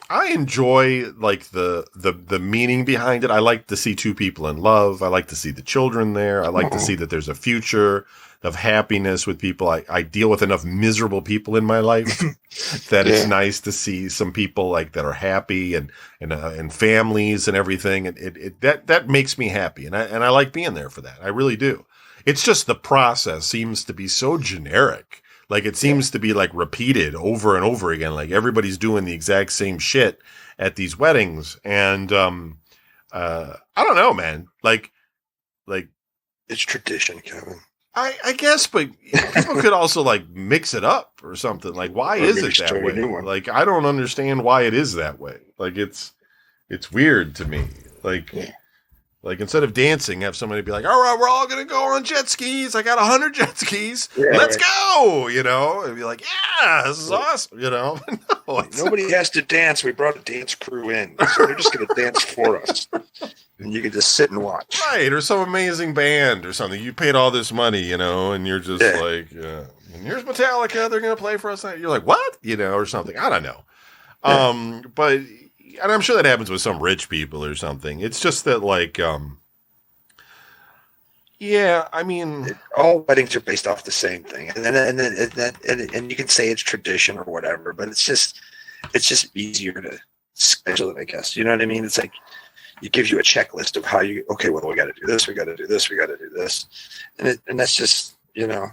I enjoy like the meaning behind it. I like to see two people in love. I like to see the children there. I like to see that there's a future of happiness with people. I deal with enough miserable people in my life that it's nice to see some people like that are happy and families and everything. And that makes me happy. And I like being there for that. I really do. It's just the process seems to be so generic. Like it seems to be like repeated over and over again. Like everybody's doing the exact same shit at these weddings. And, I don't know, man. Like It's tradition, Kevin. I guess, but people could also like mix it up or something. Like, why is it that way? Like, I don't understand why it is that way. Like, it's weird to me. Like instead of dancing, have somebody be like, all right, we're all going to go on jet skis. I got 100 jet skis. Yeah, let's go, you know, and be like, yeah, this is awesome. You know, no, nobody has to dance. We brought a dance crew in. So they're just going to dance for us. And you can just sit and watch. Right. Or some amazing band or something. You paid all this money, you know, and you're just like, and here's Metallica. They're going to play for us. You're like, what? You know, or something. I don't know. Yeah. But, and I'm sure that happens with some rich people or something. It's just that, like, yeah, I mean, all weddings are based off the same thing, and you can say it's tradition or whatever, but it's just easier to schedule it, I guess. You know what I mean? It's like it gives you a checklist of how you. Okay, well, we got to do this, we got to do this, we got to do this, and that's just yeah,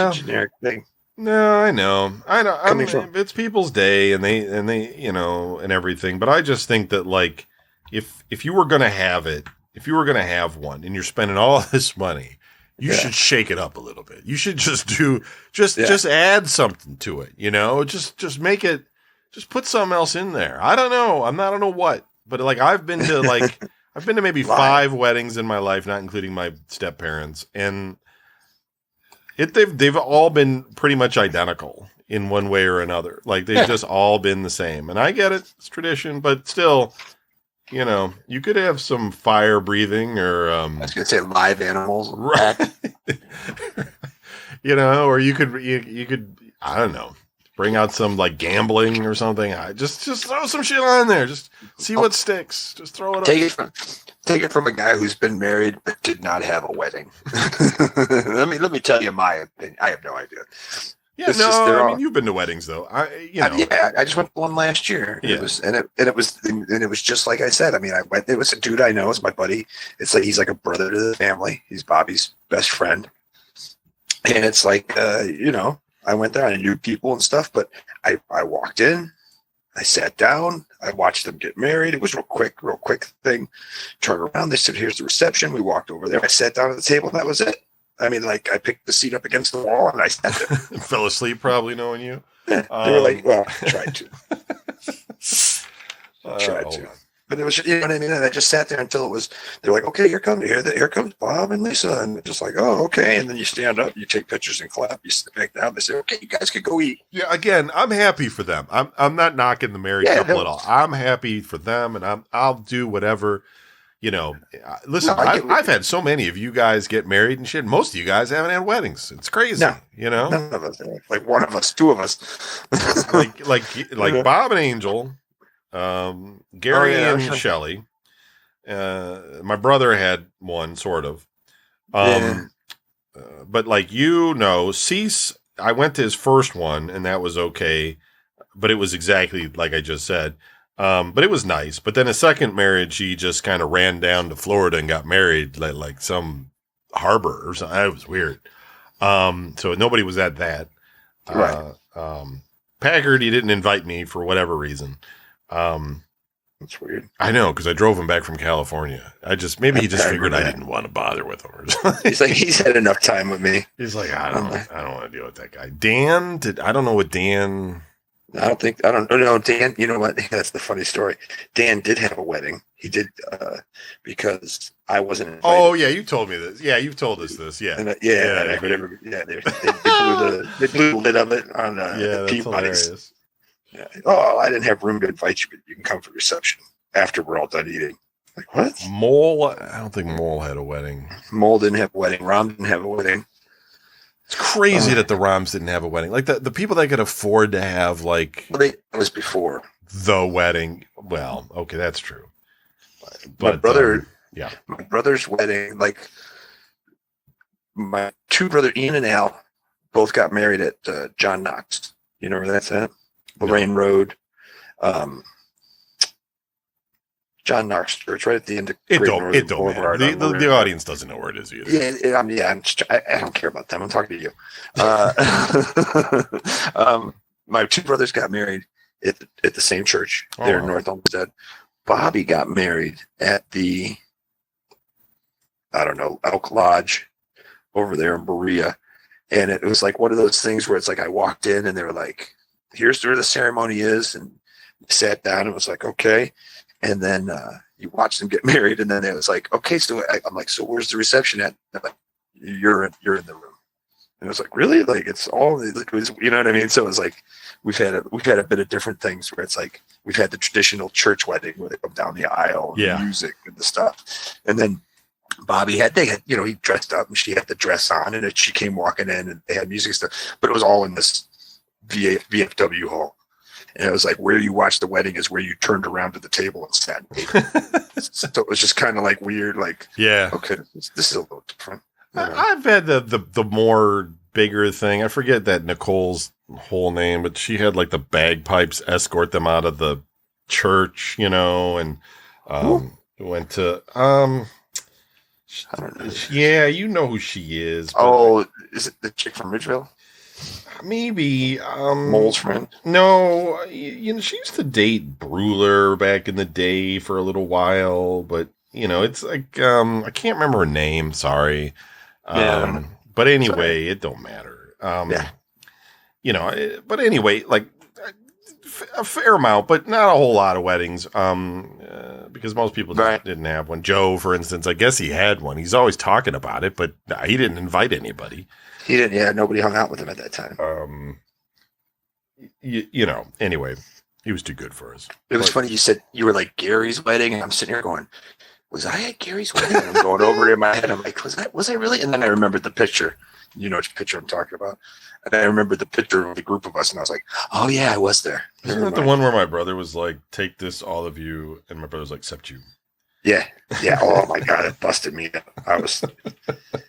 a generic thing. No, I know. I mean, it's people's day, and they, and everything. But I just think that, like, if you were gonna have it, if you were gonna have one, and you're spending all this money, you should shake it up a little bit. You should just just add something to it. You know, just make it, just put something else in there. I don't know. I don't know what, but like I've been to maybe 5 weddings in my life, not including my step parents, and. They've all been pretty much identical in one way or another. Like they've just all been the same. And I get it, it's tradition, but still, you could have some fire breathing or I was gonna say live animals. Right. Or you could I don't know, bring out some like gambling or something. Just throw some shit on there. Just see what sticks. Just throw it up. Take it from a guy who's been married but did not have a wedding. let me tell you my opinion. I have no idea. Yeah, I mean, you've been to weddings though. I just went to one last year. Yeah. It was just like I said. I mean, I went. It was a dude I know. It's my buddy. It's like he's like a brother to the family. He's Bobby's best friend. And it's like, I went there. I knew people and stuff, but I walked in. I sat down. I watched them get married. It was real quick thing. Turned around. They said, "Here's the reception." We walked over there. I sat down at the table, and that was it. I mean, like I picked the seat up against the wall, and I sat there. Fell asleep, probably knowing you. They were like, "Well, I tried to." Tried to. But it was, you know what I mean? And I just sat there until it was, they're like, "Okay, here comes Bob and Lisa." And just like, "Oh, okay." And then you stand up, you take pictures and clap, you sit back down. They say, "Okay, you guys can go eat." Yeah, again, I'm happy for them. I'm not knocking the married couple at all. I'm happy for them, and I'll do whatever, listen, I've had so many of you guys get married and shit. Most of you guys haven't had weddings. It's crazy, None of us, like one of us, two of us. like Bob and Angel. Gary and Shelley. My brother had one, sort of. But like Cease, I went to his first one, and that was okay. But it was exactly like I just said. But it was nice. But then his second marriage, he just kind of ran down to Florida and got married like some harbor or something. That was weird. So nobody was at that. Right. Packard, he didn't invite me for whatever reason. That's weird. I know, because I drove him back from California. He just figured I didn't want to bother with him. Or something. He's like, he's had enough time with me. He's like, I don't want to deal with that guy. Dan I don't know what Dan. I don't know. Dan, you know what? That's the funny story. Dan did have a wedding. He did, because I wasn't invited. Oh yeah, you told me this. Yeah, you've told us this. Yeah. They blew the lid of it on Peabody's. Yeah. Oh, I didn't have room to invite you, but you can come for reception after we're all done eating. Like, what? Mole? I don't think Mole had a wedding. Mole didn't have a wedding. Rom didn't have a wedding. It's crazy that the Roms didn't have a wedding. Like the people that could afford to have like. Well, that was before. the wedding. Well, okay, that's true. But my brother's wedding, like my two brother Ian and Al both got married at John Knox. You know where that's at? Lorraine Road. John Knox Church, right at the end of it don't matter. The audience doesn't know where it is either. I don't care about them. I'm talking to you. My two brothers got married at the same church there in North Olmsted. Bobby got married at the, I don't know, Elk Lodge over there in Berea. And it was like one of those things where it's like I walked in and they were like, here's where the ceremony is. And sat down and was like, okay. And then you watched them get married. And then it was like, okay, so I'm like, so where's the reception at? And I'm like, you're in the room. And it was like, really? Like it's all, you know what I mean? So it was like, we've had a bit of different things where it's like, we've had the traditional church wedding where they come down the aisle, and the music and the stuff. And then Bobby he dressed up and she had the dress on and she came walking in and they had music and stuff, but it was all in this VFW hall. And it was like where you watched the wedding is where you turned around to the table and sat. So it was just kind of like weird, like, okay, this is a little different. You know? I've had the more bigger thing. I forget that Nicole's whole name, but she had like the bagpipes escort them out of the church, and went to I don't know. Yeah, you know who she is. Oh, is it the chick from Ridgeville? Maybe. Mole's friend? No, she used to date Bruler back in the day for a little while, but it's like I can't remember her name. Sorry. But anyway, it don't matter. But anyway, like a fair amount, but not a whole lot of weddings. Because most people didn't have one. Joe, for instance, I guess he had one. He's always talking about it, but he didn't invite anybody. He didn't. Yeah, nobody hung out with him at that time. Anyway, he was too good for us. It was funny. You said you were like Gary's wedding, and I'm sitting here going, was I at Gary's wedding? And I'm going over in my head. I'm like, was I really? And then I remembered the picture. You know which picture I'm talking about. And I remembered the picture of the group of us, and I was like, oh, yeah, I was there. Isn't that the one where my brother was like, take this, all of you, and my brother's like, except you? Yeah. Oh, my God, it busted me up.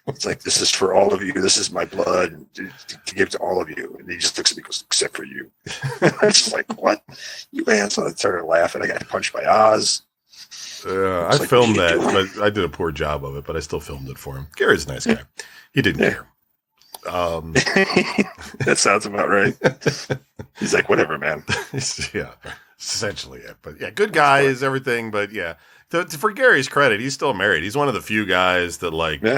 It's like, this is for all of you. This is my blood and to give to all of you. And he just looks at me and goes, except for you. I was just like, what? You asshole. I started laughing. I got punched by Oz. I filmed that, but I did a poor job of it, but I still filmed it for him. Gary's a nice guy. He didn't care. That sounds about right. He's like, whatever, man. Yeah, essentially it. But yeah, good guy is everything. But yeah, for Gary's credit, he's still married. He's one of the few guys that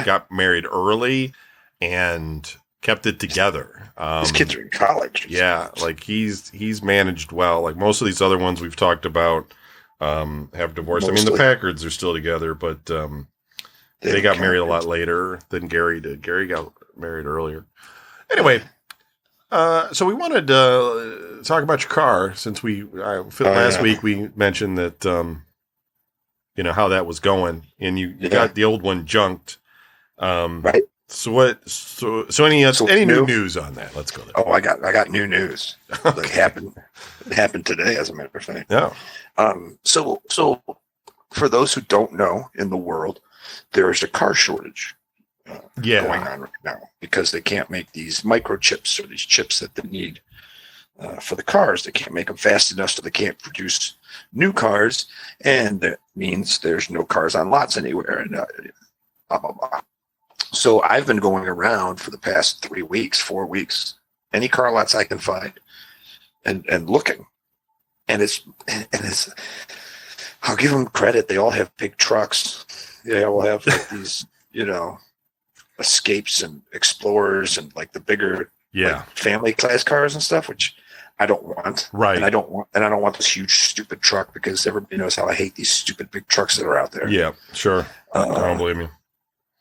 got married early and kept it together. His kids are in college. Yeah, like he's managed well. Like most of these other ones we've talked about have divorced. Mostly. I mean, the Packards are still together, but they got married a lot later than Gary did. Gary got married earlier. Anyway, so we wanted to talk about your car since last week we mentioned that how that was going, and you got the old one junked. Right. So any new news on that? Let's go there. Oh, I got new news. Okay. It happened today, as a matter of fact. Yeah. So for those who don't know, in the world, there is a car shortage. Going on right now because they can't make these microchips or these chips that they need for the cars. They can't make them fast enough, so they can't produce new cars, and that means there's no cars on lots anywhere. And blah blah blah. So I've been going around for the past 4 weeks, any car lots I can find, and looking, and it's. I'll give them credit. They all have big trucks. They all have like these, Escapes and Explorers and like the bigger family class cars and stuff, which I don't want. Right. And I don't want this huge stupid truck because everybody knows how I hate these stupid big trucks that are out there. Yeah, sure. I don't blame you.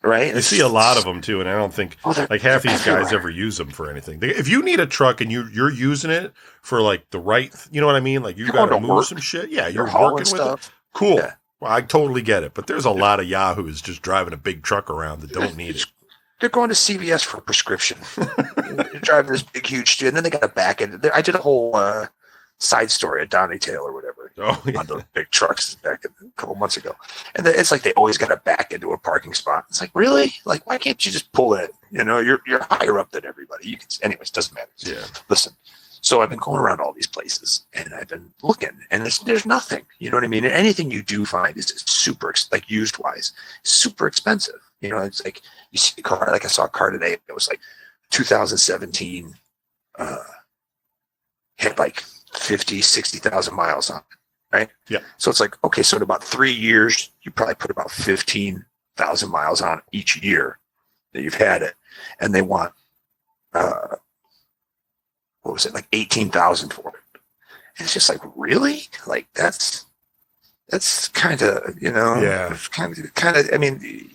Right. I see a lot of them too, and I don't think half these guys ever use them for anything. If you need a truck and you're using it for like the right, you know what I mean? Like you got to move some shit. Yeah, you're working with stuff. It. Cool. Yeah. Well, I totally get it, but there's a lot of yahoos just driving a big truck around that don't need it. They're going to CVS for a prescription. They're driving this big, huge, and then they got to back it. I did a whole Side Story at Donnie Tail or whatever. Oh, yeah. On those big trucks back a couple months ago. And it's like they always got to back into a parking spot. It's like, really? Like, why can't you just pull in? You know, you're higher up than everybody. You can, anyways, doesn't matter. Yeah. Listen. So I've been going around all these places and I've been looking and there's nothing, you know what I mean? And anything you do find is super, like used wise, super expensive. You know, it's like you see a car, like I saw a car today. It was like 2017, had like 50, 60,000 miles on it, right? Yeah. So it's like, okay, so in about 3 years, you probably put about 15,000 miles on each year that you've had it. And they want, what was it, like 18,000 for it. And it's just like, really? Like that's kind of, you know, yeah, kind of, I mean,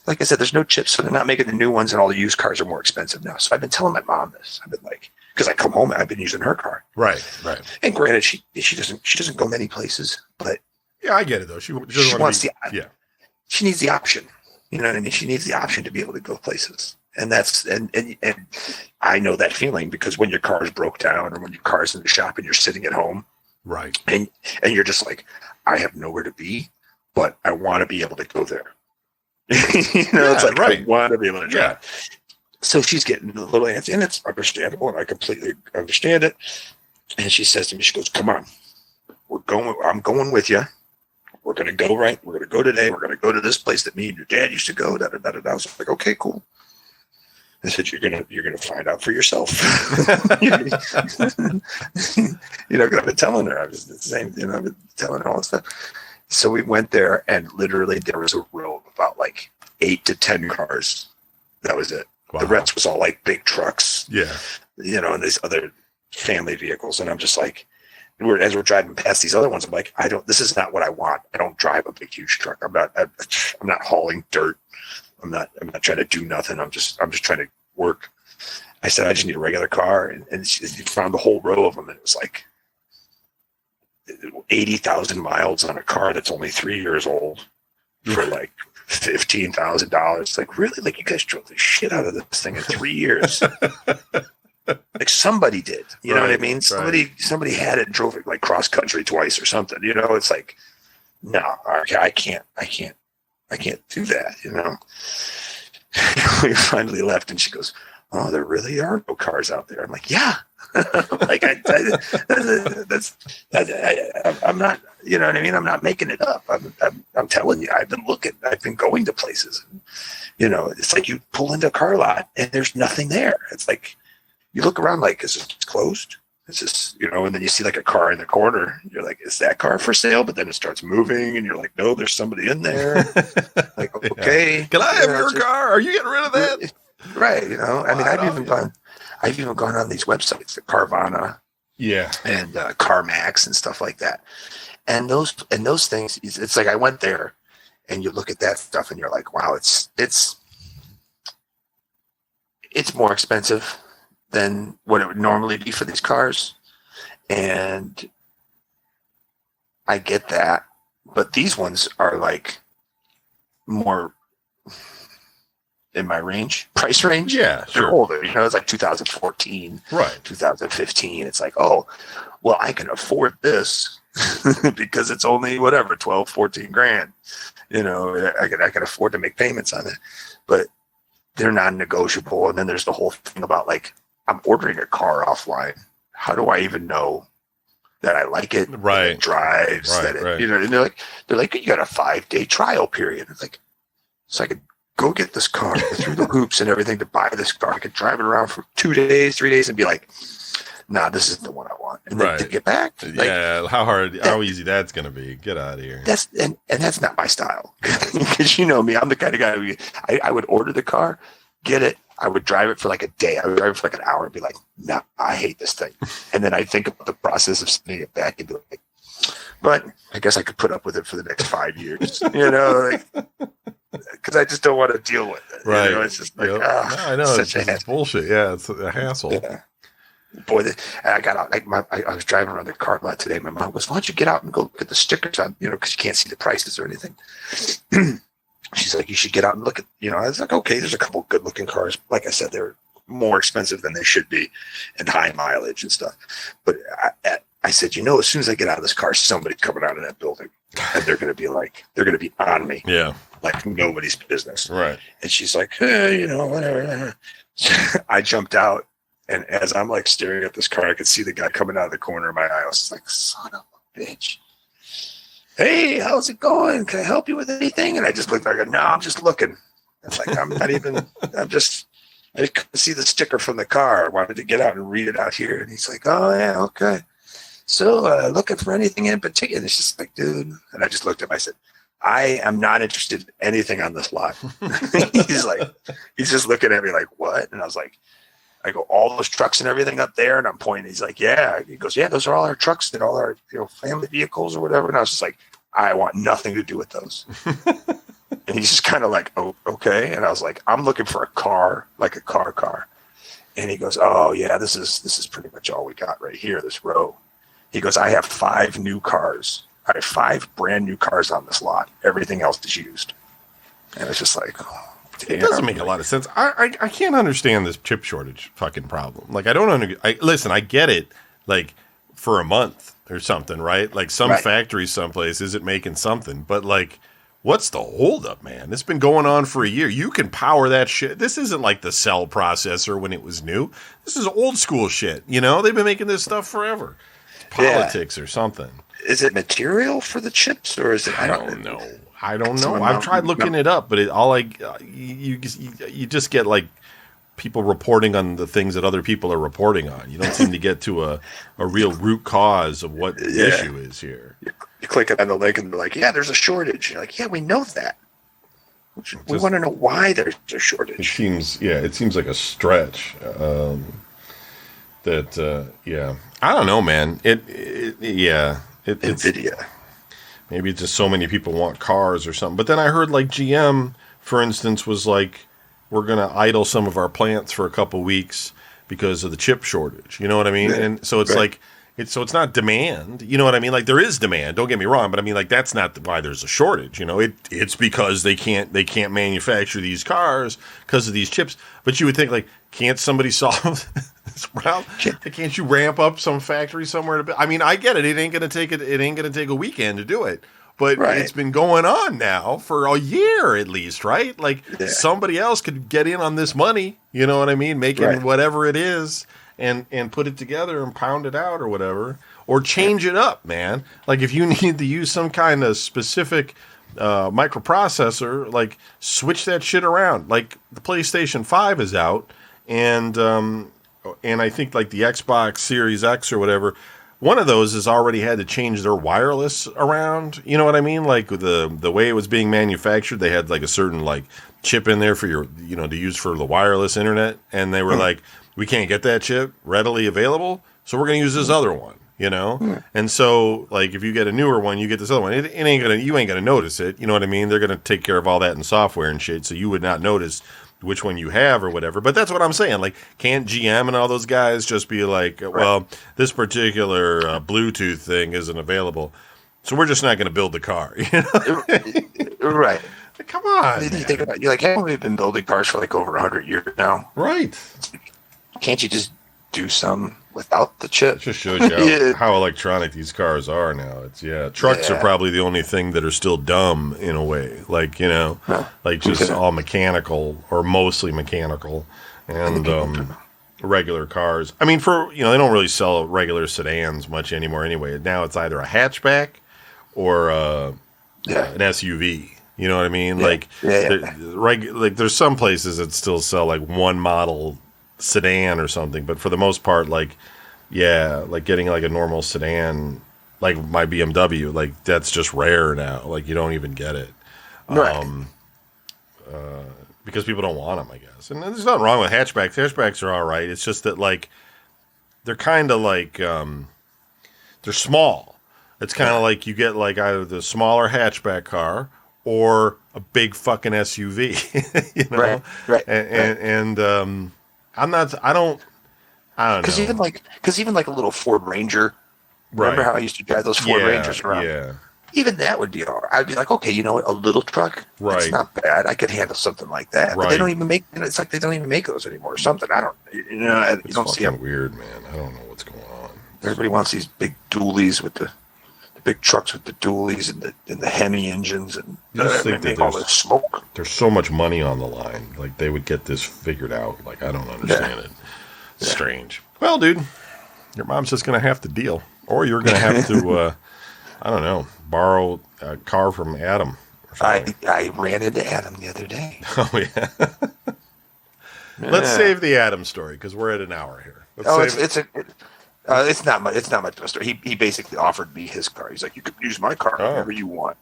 like I said, there's no chips, so they're not making the new ones and all the used cars are more expensive now. So I've been telling my mom this. I've been like, because I come home and I've been using her car. Right. And granted, she doesn't go many places, but yeah, I get it though. She wants she needs the option. You know what I mean? She needs the option to be able to go places. And that's and I know that feeling because when your car is broke down or when your car's in the shop and you're sitting at home, right, and you're just like, I have nowhere to be, but I want to be able to go there. You know, it's like right. I want to be able to drive. Yeah. So she's getting a little antsy, and it's understandable, and I completely understand it. And she says to me, she goes, "Come on, I'm going with you. We're gonna go right. We're gonna go today. We're gonna go to this place that me and your dad used to go." Da da da da. I was like, "Okay, cool." I said, "You're gonna find out for yourself." You know, I've been telling her. I was the same. You know, I've been telling her all this stuff. So we went there, and literally there was a row of about like 8 to 10 cars. That was it. Wow. The rest was all like big trucks. Yeah. You know, and these other family vehicles, and I'm just like, as we're driving past these other ones, I'm like, this is not what I want. I don't drive a big, huge truck. I'm not hauling dirt. I'm not trying to do nothing. I'm just trying to work. I said, I just need a regular car. And she found the whole row of them. And it was like 80,000 miles on a car that's only 3 years old for like $15,000. It's like, really? Like, you guys drove the shit out of this thing in 3 years. Like somebody did, you know what I mean? Somebody had it and drove it like cross country twice or something, you know? It's like, no, I can't do that, you know? We finally left and she goes, "Oh, there really are no cars out there." I'm like, yeah. Like I'm not, you know what I mean? I'm not making it up. I'm telling you, I've been looking, I've been going to places, and, you know, it's like you pull into a car lot and there's nothing there. It's like, you look around like, is it closed? It's just, you know, and then you see like a car in the corner. You're like, is that car for sale? But then it starts moving and you're like, no, there's somebody in there. Like, okay. Can I have your car? Are you getting rid of that? Right. You know, I mean, I've even gone on these websites, the Carvana, and CarMax and stuff like that. And those things, it's like I went there and you look at that stuff and you're like, wow, it's more expensive than what it would normally be for these cars. And I get that, but these ones are like more in my price range. Yeah, they're sure. older, you know, it's like 2014, right? 2015. It's like, oh, well, I can afford this because it's only whatever, 12, 14 grand. You know, I can afford to make payments on it, but they're non-negotiable. And then there's the whole thing about like, I'm ordering a car offline. How do I even know that I like it? Right. That it drives. Right, that it, right. You know, and they're like, you got a 5-day trial period. It's like, so I could go get this car through the hoops and everything to buy this car. I could drive it around for 2 days, 3 days, and be like, nah, this isn't the one I want. And then to get back, like, how easy that's going to be. Get out of here. That's and that's not my style. Because you know me, I'm the kind of guy who I would order the car, get it. I would drive it for like a day. I would drive it for like an hour and be like, nah, I hate this thing. And then I think about the process of sending it back and be like, but I guess I could put up with it for the next 5 years, you know, like, because I just don't want to deal with it. Right. You know, it's just like, I know. It's bullshit. Yeah, it's a hassle. Yeah. Boy, I got out, like I was driving around the car lot today. My mom goes, "Why don't you get out and go look at the stickers on, you know, because you can't see the prices or anything." She's like, "You should get out and look at," you know. I was like, "Okay, there's a couple good looking cars." Like I said, they're more expensive than they should be and high mileage and stuff. But I said, as soon as I get out of this car, somebody's coming out of that building and they're going to be on me. Yeah. Like nobody's business. Right. And she's like, hey, whatever. I jumped out. And as I'm like staring at this car, I could see the guy coming out of the corner of my eye. I was like, son of a bitch. Hey, how's it going? Can I help you with anything? And I just looked like, no, I'm just looking. It's like, I just couldn't see the sticker from the car. I wanted to get out and read it out here. And he's like, oh, yeah, okay. So looking for anything in particular? And it's just like, dude. And I just looked at him. I said, I am not interested in anything on this lot. he's just looking at me like, what? And I go, all those trucks and everything up there. And I'm pointing. He's like, yeah. He goes, yeah, those are all our trucks and all our family vehicles or whatever. And I was just like, I want nothing to do with those. And he's just kind of like, oh, okay. And I was like, I'm looking for a car, like a car. And he goes, oh yeah, this is pretty much all we got right here, this row. He goes, I have 5 new cars. I have 5 brand new cars on this lot. Everything else is used. And it's just like, oh, it doesn't make a lot of sense. I can't understand this chip shortage fucking problem. Like, I don't listen, I get it, like, for a month or something, right? Like, some factory someplace isn't making something, but, like, what's the holdup, man? It's been going on for a year. You can power that shit. This isn't like the cell processor when it was new. This is old school shit, They've been making this stuff forever. It's politics or something. Is it material for the chips, or is it? I don't know. I've tried looking it up, but you just get like people reporting on the things that other people are reporting on. You don't seem to get to a real root cause of what the issue is here. You click it on the link and they're like, yeah, there's a shortage. You're like, yeah, we know that. We want to know why there's a shortage. It seems like a stretch. I don't know, man. NVIDIA. Maybe it's just so many people want cars or something. But then I heard like GM, for instance, was like, we're going to idle some of our plants for a couple weeks because of the chip shortage. You know what I mean? Yeah. And so it's like, it's not demand. You know what I mean? Like, there is demand. Don't get me wrong, but I mean, like, that's not why there's a shortage. It's because they can't manufacture these cars because of these chips. But you would think, like, can't somebody solve this problem? Can't you ramp up some factory somewhere? I mean, I get it. It ain't gonna take a weekend to do it. But it's been going on now for a year at least, right? Like, somebody else could get in on this money. You know what I mean? Making whatever it is. And put it together and pound it out or whatever, or change it up, man. Like, if you need to use some kind of specific microprocessor, like, switch that shit around. Like, the PlayStation 5 is out, and I think like the Xbox Series X or whatever, one of those has already had to change their wireless around. You know what I mean? Like, the way it was being manufactured, they had like a certain like chip in there for your, to use for the wireless internet, and they were like, we can't get that chip readily available, so we're going to use this other one, And so, like, if you get a newer one, you get this other one. You ain't gonna notice it. You know what I mean? They're going to take care of all that in software and shit, so you would not notice which one you have or whatever. But that's what I'm saying. Like, can't GM and all those guys just be like, well, this particular Bluetooth thing isn't available, so we're just not going to build the car. Right. Come on. You think about it, you're like, hey, we've been building cars for like over 100 years now. Right. Can't you just do some without the chip? It just shows you how electronic these cars are now. Trucks are probably the only thing that are still dumb in a way. Like, like just all mechanical or mostly mechanical, and regular cars. I mean, they don't really sell regular sedans much anymore anyway. Now it's either a hatchback or an SUV. You know what I mean? Like there's some places that still sell like one model sedan or something, but for the most part, like getting like a normal sedan, like my BMW, like that's just rare now. Like, you don't even get it, because people don't want them, I guess. And there's nothing wrong with hatchbacks. Hatchbacks are all right. It's just that, like, they're kind of like they're small. It's kind of like you get like either the smaller hatchback car or a big fucking SUV, Right. And I don't know. Because even like a little Ford Ranger. Remember how I used to drive those Ford Rangers around? Yeah. even that would be all right. I'd be like, okay, you know what, a little truck, Right. It's not bad. I could handle something like that. But they don't even make. It's like they don't even make those anymore. Or something. I don't. You don't see them. Weird, man. I don't know what's going on. Everybody wants these big dualies with the big trucks with the dualies and the Hemi engines and all the smoke. There's so much money on the line. Like they would get this figured out. Like I don't understand it. It's strange. Well, dude, your mom's just gonna have to deal, or you're gonna have to. I don't know. Borrow a car from Adam. I ran into Adam the other day. Oh yeah. Let's save the Adam story because we're at an hour here. It's not much of a story. He basically offered me his car. He's like, you could use my car whenever you want.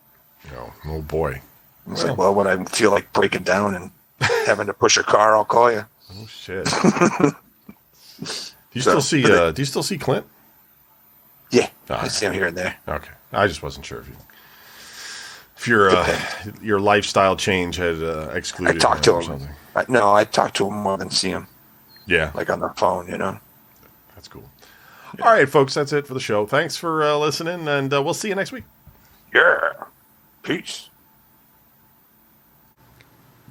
Oh boy. He's like, well, when I feel like breaking down and having to push a car, I'll call you. Oh shit. Do you still see Clint? Yeah, I see him here and there. Okay, I just wasn't sure if your lifestyle change had excluded. I talked to him. Or something. I talked to him more than see him. Yeah, like on the phone, That's cool. Yeah. All right, folks, that's it for the show. Thanks for listening, and we'll see you next week. Yeah, peace.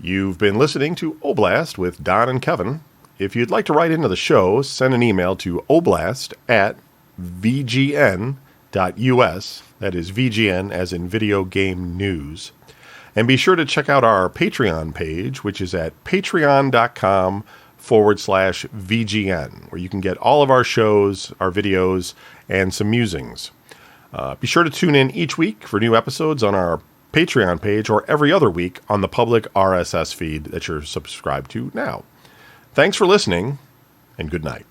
You've been listening to Oblast with Don and Kevin. If you'd like to write into the show, send an email to oblast@vgn.us. That is VGN as in video game news. And be sure to check out our Patreon page, which is at patreon.com/VGN, where you can get all of our shows, our videos, and some musings. Be sure to tune in each week for new episodes on our Patreon page or every other week on the public RSS feed that you're subscribed to now. Thanks for listening, and good night.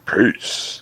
Peace.